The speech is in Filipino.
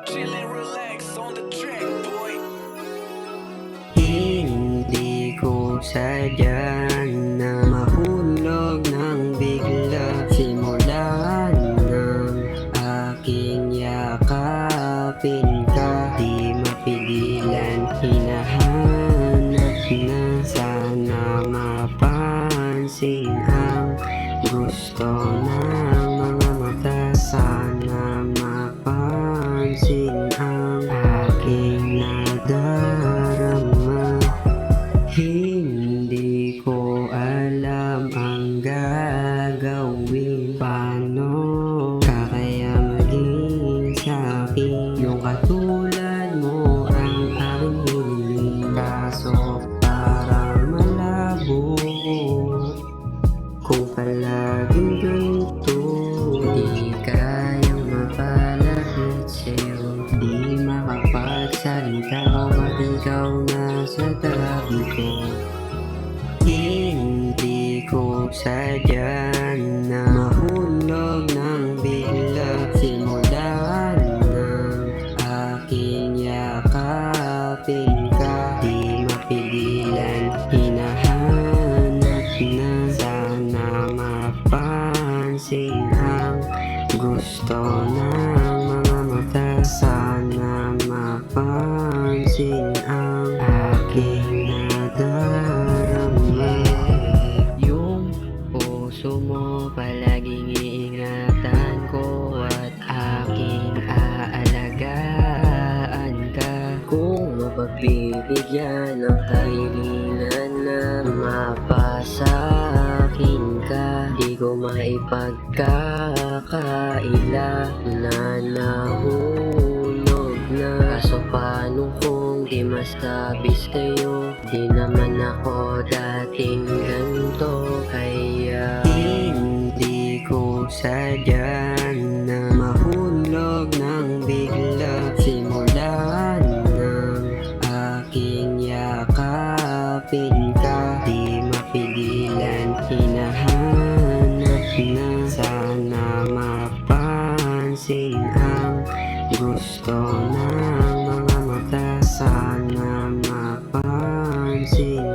Chill and relax on the track, boy. Hindi ko sadyan na mahulog ng bigla. Simulan ng aking yakapin ka, di mapigilan, hinahanap na. Sana mapansin ang gusto ng mga mata. Sana mapansin ang aking nadarama. Hindi ko alam ang gagawin. Paano kaya maging sa'kin yung katulad mo ang aking hiniling? Kaso parang malabo kung palaging ganito. Di kayang mapalapit sa'yo, di makapagsalita kapag ikaw nasa tabi ko. Hindi ko sadyan na mahulog ng bigla. Simulan ng aking yakapin ka, di mapigilan, hinahanap na. Sana mapansin ang gusto ng mga mata. Sana mapansin ang aking nadarama. Yung puso mo palaging iingatan ko at aking aalagaan ka. Kung mapagbibigyan ng kahilingan na mapasakin ka, di ko maipagkakaila na nahulog na. Kaso paano kung di masabis kayo? Di naman ako dating ganito. Kaya hindi ko sadyan na mahulog ng bigla. Simulan ng aking yakapin ka, di mapigilan, hinahanap na. Sana mapansin ang gusto ng mga mata. Sana mapansin